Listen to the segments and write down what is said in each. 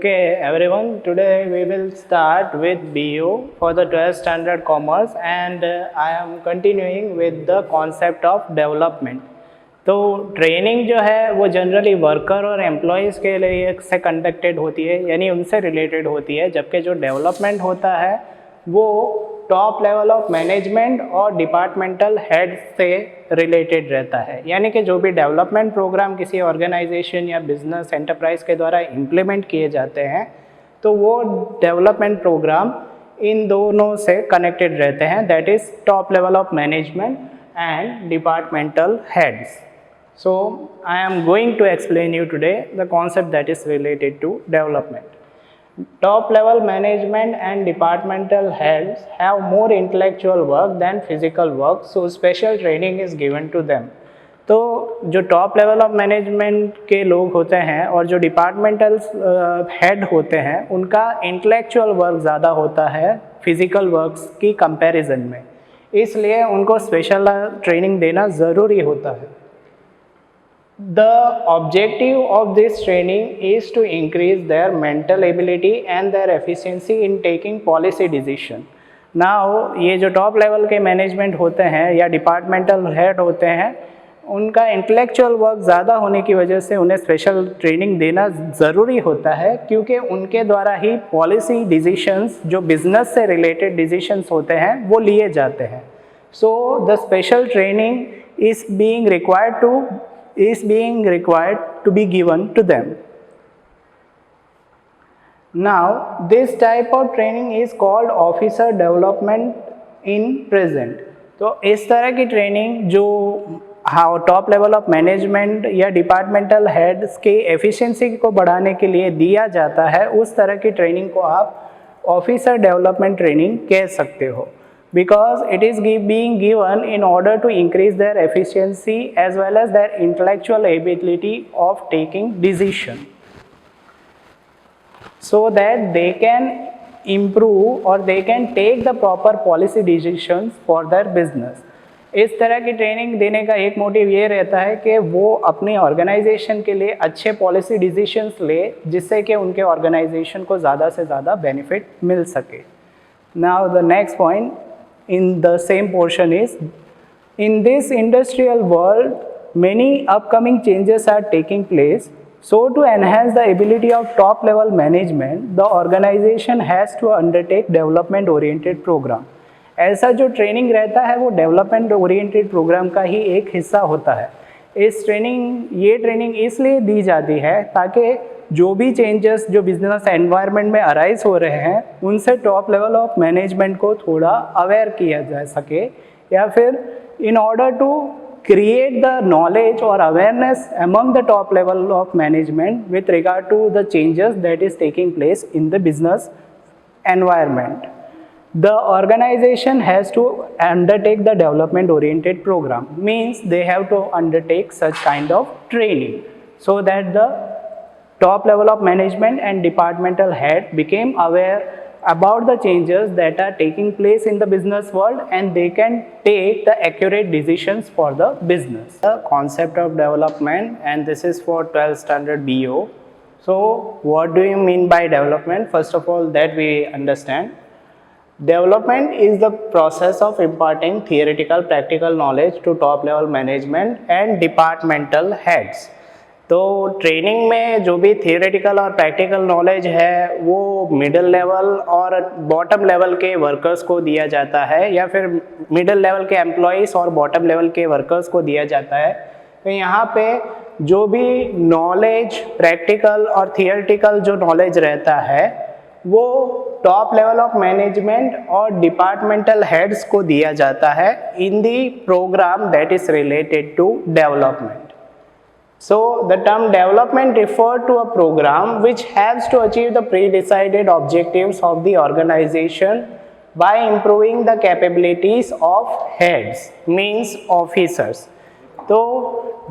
Okay, everyone, today we will start with BU for the 12th standard commerce and I am continuing with the concept of development. तो training जो है वो generally worker और employees के लिए से conducted होती है, यानी उनसे रिलेटेड होती है, जबकि जो डेवलपमेंट होता है वो टॉप लेवल ऑफ मैनेजमेंट और डिपार्टमेंटल हेड से रिलेटेड रहता है। यानी कि जो भी डेवलपमेंट प्रोग्राम किसी ऑर्गेनाइजेशन या बिजनेस एंटरप्राइज के द्वारा इम्प्लीमेंट किए जाते हैं तो वो डेवलपमेंट प्रोग्राम इन दोनों से कनेक्टेड रहते हैं, that is top level of management and departmental heads. So I am going to explain you today the concept that is related to development. Top level management and departmental heads have more intellectual work than physical work, so special training is given to them. तो जो top level of management के लोग होते हैं और जो departmental head होते हैं उनका इंटेलेक्चुअल वर्क ज़्यादा होता है फिजिकल वर्क्स की कंपैरिजन में, इसलिए उनको स्पेशल ट्रेनिंग देना ज़रूरी होता है। The objective of this training is to increase their mental ability and their efficiency in taking policy decision. Now ये जो टॉप लेवल के मैनेजमेंट होते हैं या डिपार्टमेंटल हेड होते हैं उनका इंटेलेक्चुअल वर्क ज़्यादा होने की वजह से उन्हें स्पेशल ट्रेनिंग देना ज़रूरी होता है, क्योंकि उनके द्वारा ही पॉलिसी डिसीशंस जो बिजनेस से रिलेटेड डिसीशंस होते हैं वो लिए जाते हैं। So the special training is being required to be given to them. Now this type of training is called officer development in present. तो इस तरह की ट्रेनिंग जो टॉप लेवल ऑफ मैनेजमेंट या डिपार्टमेंटल हेड्स की एफिशिएंसी को बढ़ाने के लिए दिया जाता है, उस तरह की ट्रेनिंग को आप ऑफिसर डेवलपमेंट ट्रेनिंग कह सकते हो, because it is being given in order to increase their efficiency as well as their intellectual ability of taking decision, so that they can improve or they can take the proper policy decisions for their business. इस तरह की training देने का एक motive ये रहता है कि वो अपनी ऑर्गेनाइजेशन के लिए अच्छे पॉलिसी डिसीजंस ले, जिससे कि उनके ऑर्गेनाइजेशन को ज़्यादा से ज़्यादा बेनिफिट मिल सके। Now the next point in the same portion is, in this industrial world many upcoming changes are taking place, so to enhance the ability of top level management the organization has to undertake development oriented program. ऐसा जो training रहता है वो development oriented program का ही एक हिस्सा होता है। ये ट्रेनिंग इसलिए दी जाती है ताकि जो भी चेंजेस जो बिजनेस एनवायरनमेंट में अराइज हो रहे हैं उनसे टॉप लेवल ऑफ मैनेजमेंट को थोड़ा अवेयर किया जा सके, या फिर in order to create the knowledge or awareness among the top level of management with regard to the changes that is taking place in the business environment. The organization has to undertake the development oriented program, means they have to undertake such kind of training so that the top level of management and departmental head became aware about the changes that are taking place in the business world and they can take the accurate decisions for the business. The concept of development, and this is for 12th standard BO. So what do you mean by development? First of all, that we understand. Development is the process of imparting theoretical practical knowledge to top level management and departmental heads. तो training में जो भी theoretical और practical knowledge है वो middle level और bottom level के workers को दिया जाता है, या फिर मिडिल लेवल के एम्प्लॉयज़ और बॉटम लेवल के वर्कर्स को दिया जाता है। तो यहाँ पे जो भी नॉलेज प्रैक्टिकल और थियोरेटिकल जो नॉलेज रहता है वो टॉप लेवल ऑफ मैनेजमेंट और डिपार्टमेंटल हेड्स को दिया जाता है इन दी programme that is related to development. So the term development referred to a program which helps to achieve the pre-decided objectives of the organization by improving the capabilities of heads, means officers. तो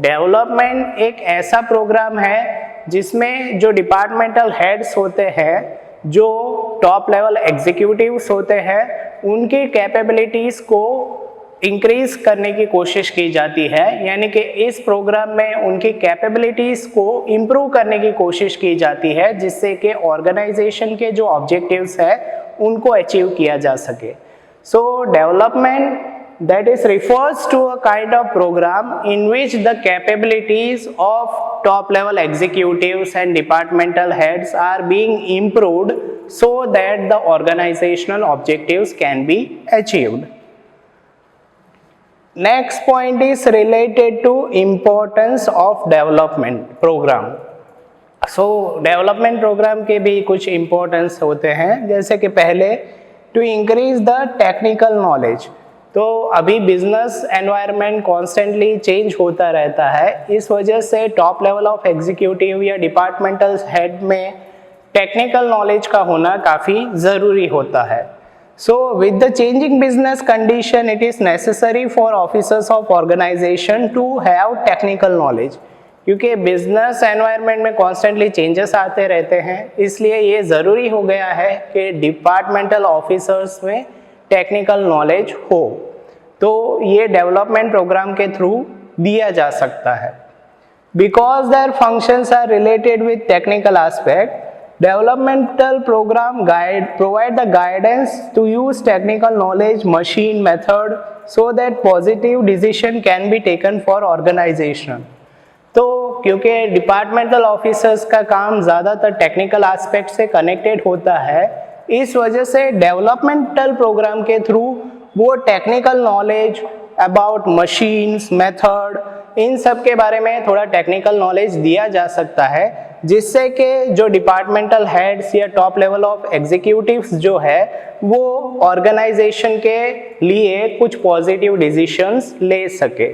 development एक ऐसा programme है जिसमें जो departmental heads होते हैं, जो top level executives होते हैं, उनकी कैपेबिलिटीज़ को इंक्रीज करने की कोशिश की जाती है, यानी कि इस प्रोग्राम में उनकी कैपेबिलिटीज़ को इम्प्रूव करने की कोशिश की जाती है, जिससे कि ऑर्गेनाइजेशन के जो ऑब्जेक्टिव्स है उनको अचीव किया जा सके। सो development that is refers to a kind of program in which the capabilities of top level executives and departmental heads are being improved so that the organizational objectives can be achieved. Next point is related to importance of development program. So development program के भी कुछ importance होते हैं, जैसे कि पहले to increase the technical knowledge। तो अभी बिजनेस एनवायरनमेंट कॉन्स्टेंटली चेंज होता रहता है, इस वजह से टॉप लेवल ऑफ एग्जीक्यूटिव या डिपार्टमेंटल हेड में टेक्निकल नॉलेज का होना काफ़ी ज़रूरी होता है। So with the changing business condition it is necessary for officers of organisation to have technical knowledge, क्योंकि बिजनेस एनवायरनमेंट में कॉन्स्टेंटली चेंजेस आते रहते हैं, इसलिए ये ज़रूरी हो गया है कि डिपार्टमेंटल ऑफिसर्स में टेक्निकल नॉलेज हो। तो ये डेवलपमेंट प्रोग्राम के थ्रू दिया जा सकता है। Because their functions are related with technical aspect, developmental programme provide the guidance to use technical knowledge, machine, method so that positive decision can be taken for organisation. तो क्योंकि departmental officers का काम ज़्यादातर technical aspect से connected होता है, इस वजह से डेवलपमेंटल प्रोग्राम के थ्रू वो technical knowledge about machines, method, इन सब के बारे में थोड़ा टेक्निकल नॉलेज दिया जा सकता है, जिससे कि जो डिपार्टमेंटल हेड्स या टॉप लेवल ऑफ एग्जीक्यूटिव्स जो है वो ऑर्गेनाइजेशन के लिए कुछ पॉजिटिव डिसीजंस ले सके।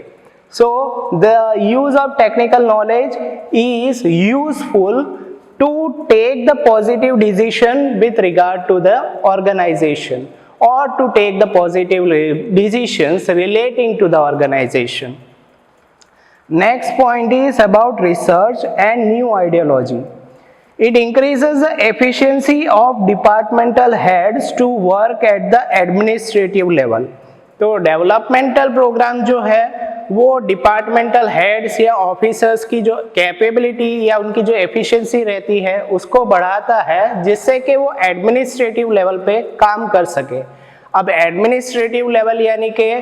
So the use of technical knowledge is useful to take the positive decision with regard to the organization or to take the positive decisions relating to the organization. Next point is about research and new ideology. It increases the efficiency of departmental heads to work at the administrative level. तो developmental programme जो है वो departmental heads या officers की जो capability या उनकी जो एफिशिएंसी रहती है उसको बढ़ाता है, जिससे कि वो एडमिनिस्ट्रेटिव लेवल पे काम कर सके। अब एडमिनिस्ट्रेटिव लेवल यानी कि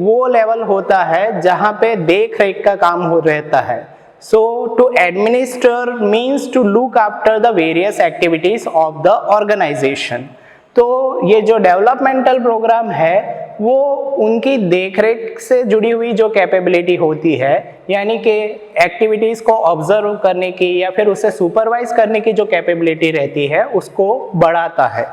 वो लेवल होता है जहाँ पे देख रेख का काम हो रहता है। So to administer means to look after the various activities of the organisation. तो ये जो डेवलपमेंटल प्रोग्राम है वो उनकी देखरेख से जुड़ी हुई जो कैपेबिलिटी होती है, यानी कि एक्टिविटीज़ को ऑब्जर्व करने की या फिर उसे सुपरवाइज करने की जो कैपेबिलिटी रहती है उसको बढ़ाता है।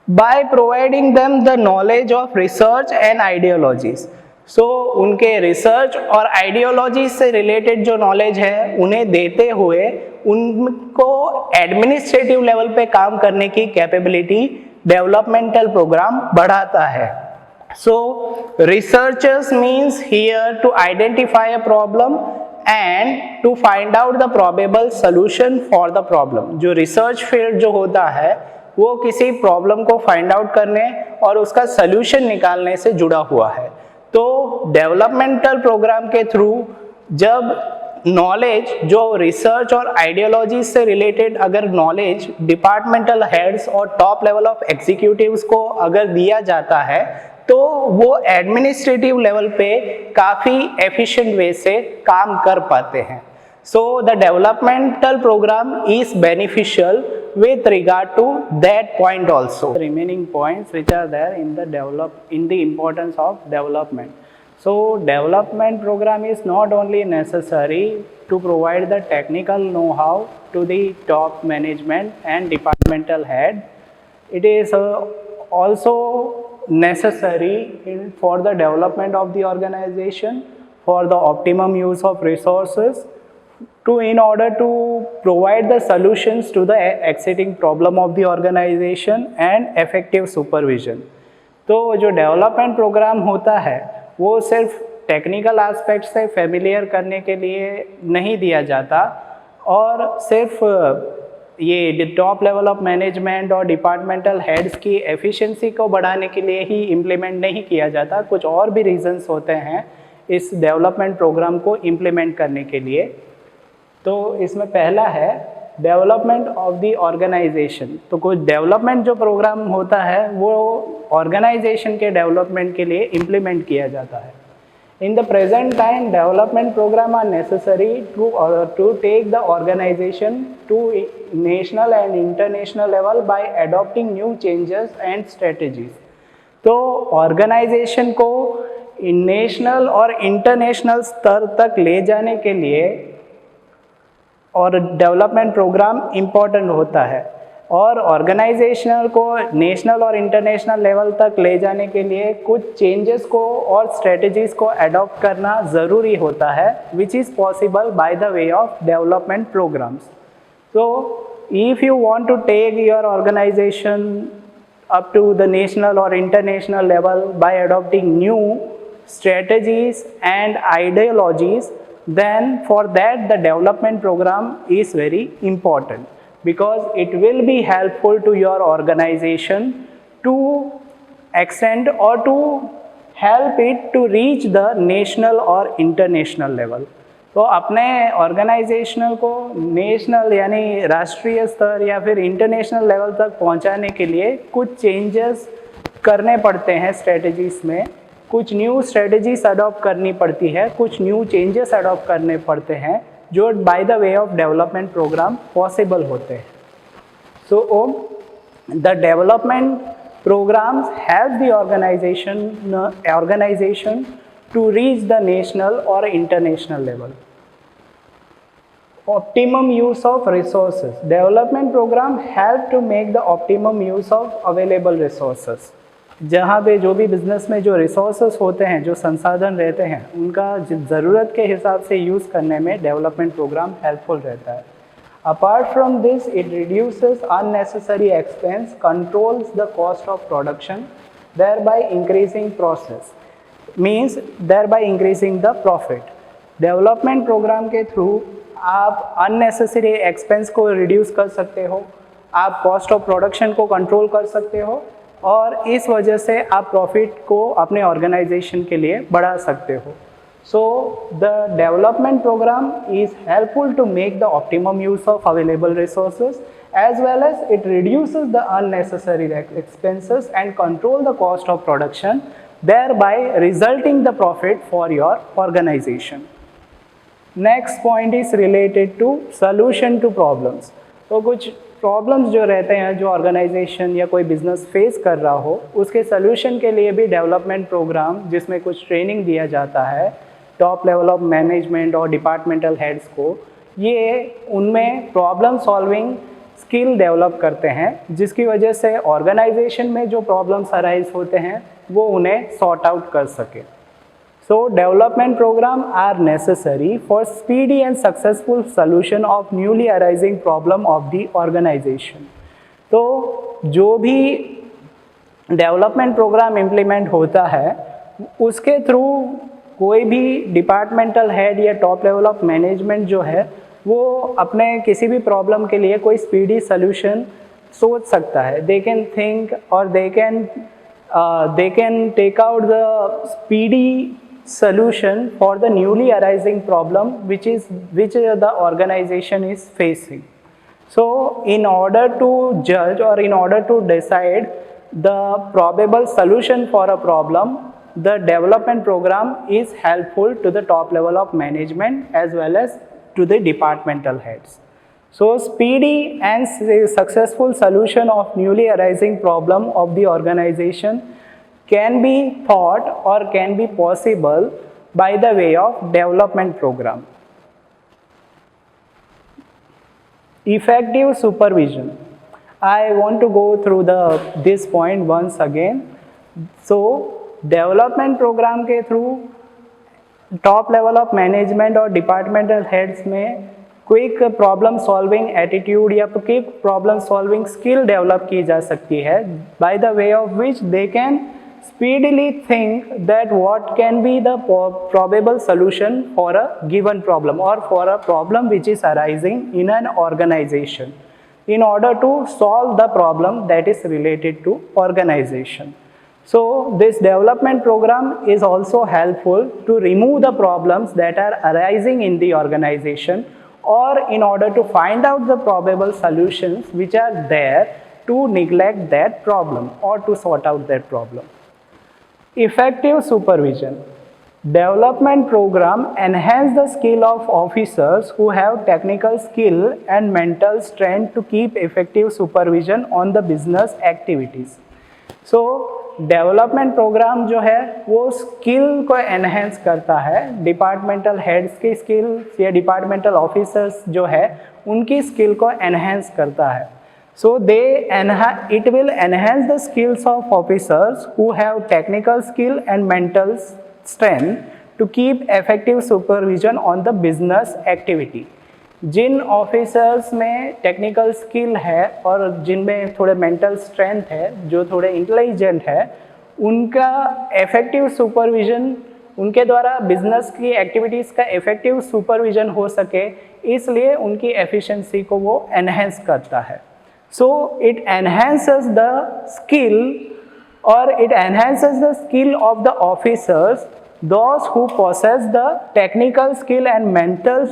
By providing them the knowledge of research and ideologies. So उनके रिसर्च और आइडियोलॉजी से रिलेटेड जो नॉलेज है उन्हें देते हुए उनको एडमिनिस्ट्रेटिव लेवल पे काम करने की कैपेबिलिटी डेवलपमेंटल प्रोग्राम बढ़ाता है। So researchers means here to identify a problem and to find out the probable solution for the problem. जो रिसर्च फील्ड जो होता है वो किसी प्रॉब्लम को फाइंड आउट करने और उसका सोल्यूशन निकालने से जुड़ा हुआ है। तो डेवलपमेंटल प्रोग्राम के थ्रू जब नॉलेज जो रिसर्च और आइडियोलॉजी से रिलेटेड अगर नॉलेज डिपार्टमेंटल हेड्स और टॉप लेवल ऑफ एग्जीक्यूटिव्स को अगर दिया जाता है तो वो एडमिनिस्ट्रेटिव लेवल पे काफ़ी एफिशिएंट वे से काम कर पाते हैं। So the developmental program is beneficial with regard to that point also. The remaining points which are there in the importance of development. So development program is not only necessary to provide the technical know-how to the top management and departmental head, it is also necessary for the development of the organization, for the optimum use of resources, in order to provide the solutions to the existing problem of the organization and effective supervision. तो जो development programme होता है वो सिर्फ technical aspect से familiar करने के लिए नहीं दिया जाता और सिर्फ ये टॉप लेवल ऑफ मैनेजमेंट और डिपार्टमेंटल हेड्स की एफिशिएंसी को बढ़ाने के लिए ही इम्प्लीमेंट नहीं किया जाता, कुछ और भी रीजंस होते हैं इस डेवलपमेंट प्रोग्राम को इम्प्लीमेंट करने के लिए। तो इसमें पहला है डेवलपमेंट ऑफ द ऑर्गेनाइजेशन। तो कुछ डेवलपमेंट जो प्रोग्राम होता है वो ऑर्गेनाइजेशन के डेवलपमेंट के लिए इम्प्लीमेंट किया जाता है। In the present time, development programs are necessary to take the organization to national and international level by adopting new changes and strategies. तो organization को नेशनल और इंटरनेशनल स्तर तक ले जाने के लिए और डेवलपमेंट प्रोग्राम इम्पोर्टेंट होता है, और ऑर्गेनाइजेशनल को नेशनल और इंटरनेशनल लेवल तक ले जाने के लिए कुछ चेंजेस को और स्ट्रेटजीज को अडॉप्ट करना ज़रूरी होता है, which is possible by the way of development programmes. So if you want to take your organisation up to the national और international level by adopting new strategies and ideologies, then for that the development program is very important, because it will be helpful to your organization to extend or to help it to reach the national or international level. तो अपने organisational को national यानी राष्ट्रीय स्तर या फिर international level तक पहुंचाने के लिए कुछ चेंजेस करने पड़ते हैं स्ट्रेटजीज में, कुछ न्यू स्ट्रेटजीज अडॉप्ट करनी पड़ती है, कुछ न्यू चेंजेस अडॉप्ट करने पड़ते हैं जो by the way of development programme possible होते हैं। So the development programmes help the organisation to reach the national और international level. Optimum use of resources. Development programme help to make the optimum use of available resources. जहाँ पे जो भी business में जो resources होते हैं, जो संसाधन रहते हैं, उनका ज़रूरत के हिसाब से यूज़ करने में डेवलपमेंट प्रोग्राम हेल्पफुल रहता है। Apart from this, it reduces unnecessary expense, controls the cost of production, thereby increasing process, means thereby increasing the profit. Development program के थ्रू आप अननेसेसरी एक्सपेंस को रिड्यूस कर सकते हो, आप कॉस्ट ऑफ प्रोडक्शन को कंट्रोल कर सकते हो, और इस वजह से आप प्रॉफिट को अपने ऑर्गेनाइजेशन के लिए बढ़ा सकते हो। So the development program is helpful to make the optimum use of available resources, as well as it reduces the unnecessary expenses and control the cost of production, thereby resulting the profit for your organization. Next point is related to solution to problems. तो कुछ problems जो रहते हैं, जो organisation या कोई business face कर रहा हो, उसके सोल्यूशन के लिए भी डेवलपमेंट प्रोग्राम, जिसमें कुछ ट्रेनिंग दिया जाता है टॉप लेवल ऑफ मैनेजमेंट और डिपार्टमेंटल हेड्स को, ये उनमें प्रॉब्लम सॉल्विंग स्किल डेवलप करते हैं, जिसकी वजह से ऑर्गेनाइजेशन में जो प्रॉब्लम्स अराइज होते हैं वो उन्हें सॉर्ट आउट कर सके। So development program are necessary for speedy and successful solution of newly arising problem of the organization. तो जो भी डेवलपमेंट प्रोग्राम इम्प्लीमेंट होता है, उसके थ्रू कोई भी डिपार्टमेंटल हेड या टॉप लेवल ऑफ मैनेजमेंट जो है, वो अपने किसी भी प्रॉब्लम के लिए कोई स्पीडी सोल्यूशन सोच सकता है। दे कैन थिंक और they can take out the speedy solution for the newly arising problem which the organization is facing. So in order to judge or in order to decide the probable solution for a problem, the development program is helpful to the top level of management as well as to the departmental heads. So speedy and successful solution of newly arising problem of the organization can be thought or can be possible by the way of development program. Effective supervision. I want to go through this point once again. So development program के through top level of management और departmental heads में quick problem solving attitude या quick problem solving skill develop की जा सकती है, bye the way of which they can speedily think that what can be the probable solution for a given problem or for a problem which is arising in an organization. in order to solve the problem that is related to organization. So this development program is also helpful to remove the problems that are arising in the organization, or in order to find out the probable solutions which are there to neglect that problem or to sort out that problem. Effective supervision. Development program enhance the skill of officers who have technical skill and mental strength to keep effective supervision on the business activities. So development program जो है वो skill को enhance करता है, departmental heads की skills या departmental officers जो है उनकी स्किल को एनहेंस करता है. So it will enhance the skills of officers who have technical skill and mental strength to keep effective supervision on the business activity. जिन ऑफिसर्स में टेक्निकल स्किल है और जिनमें थोड़े मेंटल स्ट्रेंथ है, जो थोड़े इंटेलिजेंट है, उनका इफेक्टिव सुपरविजन, उनके द्वारा बिजनेस की एक्टिविटीज़ का इफेक्टिव सुपरविजन हो सके, इसलिए उनकी एफिशिएंसी को वो एनहेंस करता है. So it enhances the skill, or it enhances the skill of the officers, those who possess the technical skill and mental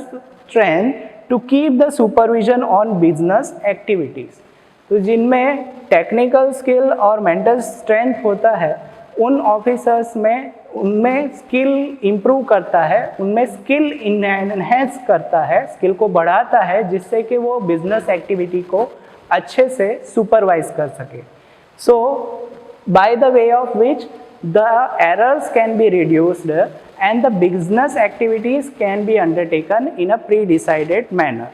strength to keep the supervision on business activities. तो जिनमें technical skill और mental strength होता है, उन officers में उनमें skill improve करता है, उनमें स्किल इनहेंस करता है, स्किल को बढ़ाता है, जिससे कि वो बिजनेस एक्टिविटी को अच्छे से सुपरवाइज कर सके. So by the way of which the errors can be reduced and the business activities can be undertaken in a pre-decided manner.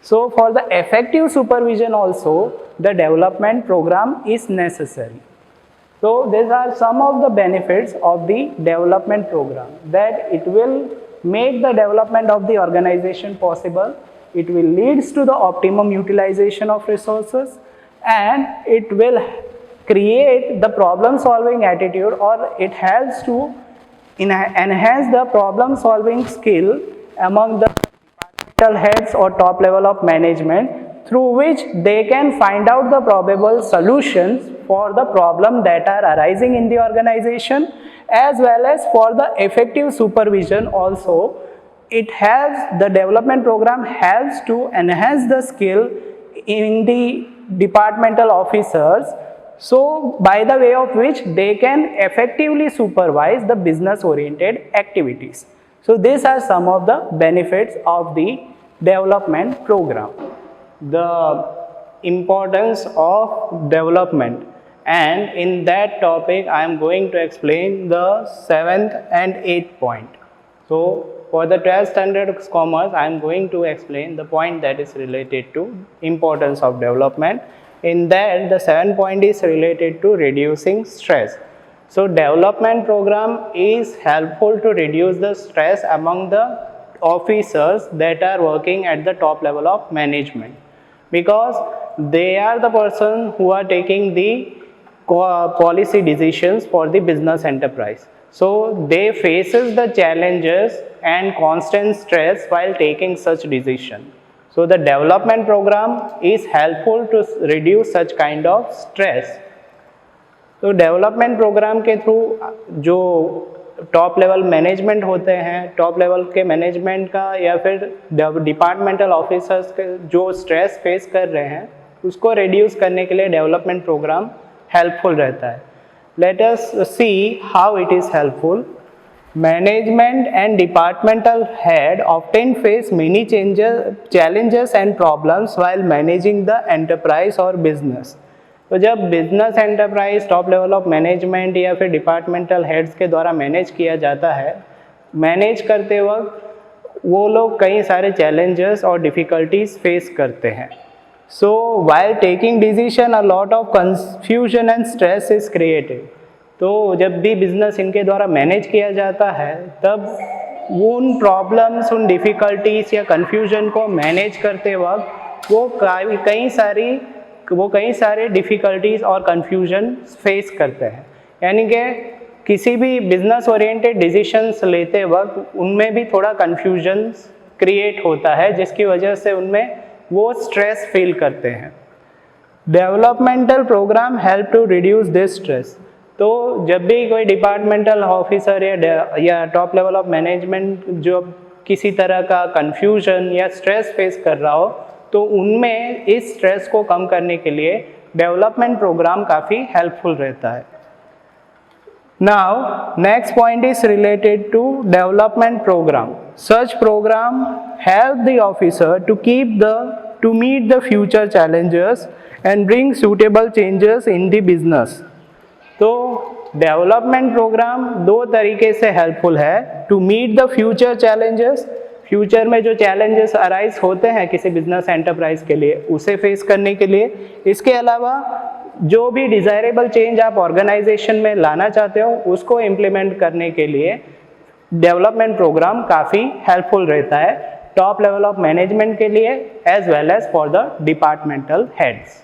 So for the effective supervision also, the development program is necessary. So these are some of the benefits of the development program, that it will make the development of the organization possible, it will leads to the optimum utilization of resources, and it will create the problem solving attitude, or it helps to enhance the problem solving skill among the departmental heads or top level of management, through which they can find out the probable solutions for the problem that are arising in the organization, as well as for the effective supervision also. It helps, the development program helps to enhance the skill in the departmental officers, so by the way of which they can effectively supervise the business oriented activities. So these are some of the benefits of the development program. The importance of development, and in that topic I am going to explain the 7th and 8th point. So for the 12th standard commerce, I am going to explain the point that is related to importance of development. In that, the 7th point is related to reducing stress. So development program is helpful to reduce the stress among the officers that are working at the top level of management, because they are the person who are taking the policy decisions for the business enterprise. So they faces the challenges and constant stress while taking such decision. So the development program is helpful to reduce such kind of stress. तो development program के through जो top level management होते हैं, top level के management का या फिर departmental officers के जो स्ट्रेस फेस कर रहे हैं, उसको रिड्यूस करने के लिए डेवलपमेंट प्रोग्राम हेल्पफुल रहता है. Let us see how it is helpful. Management and departmental head often face many challenges and problems while managing the enterprise or business. तो जब business enterprise top level of management या फिर departmental heads के द्वारा manage किया जाता है, manage करते वक्त वो लोग कई सारे चैलेंजेस और डिफ़िकल्टीज फेस करते हैं. सो while taking decision a lot of confusion and stress is created. तो जब भी बिजनेस इनके द्वारा मैनेज किया जाता है, तब उन प्रॉब्लम्स, उन डिफ़िकल्टीज़ या कन्फ्यूजन को मैनेज करते वक्त वो कई सारे डिफ़िकल्टीज़ और कन्फ्यूजन फेस करते हैं. यानी कि किसी भी बिजनेस ओरिएंटेड डिसीशंस लेते वक्त उनमें भी थोड़ा कन्फ्यूजन क्रिएट होता है, जिसकी वजह से उनमें वो स्ट्रेस फील करते हैं। Developmental program help to reduce this stress. तो जब भी कोई डिपार्टमेंटल ऑफिसर या टॉप लेवल ऑफ मैनेजमेंट जो किसी तरह का कंफ्यूजन या स्ट्रेस फेस कर रहा हो, तो उनमें इस स्ट्रेस को कम करने के लिए डेवलपमेंट प्रोग्राम काफ़ी हेल्पफुल रहता है। Now, next point is related to development program. Such program help the officer to meet the future challenges and bring suitable changes in the business. तो डेवलपमेंट प्रोग्राम दो तरीके से हेल्पफुल है to meet the future challenges. Future में जो challenges arise होते हैं किसी बिजनेस एंटरप्राइज के लिए, उसे फेस करने के लिए। इसके अलावा जो भी डिज़ायरेबल चेंज आप ऑर्गेनाइजेशन में लाना चाहते हो, उसको इम्प्लीमेंट करने के लिए डेवलपमेंट प्रोग्राम काफ़ी हेल्पफुल रहता है टॉप लेवल ऑफ मैनेजमेंट के लिए as well as for the departmental heads.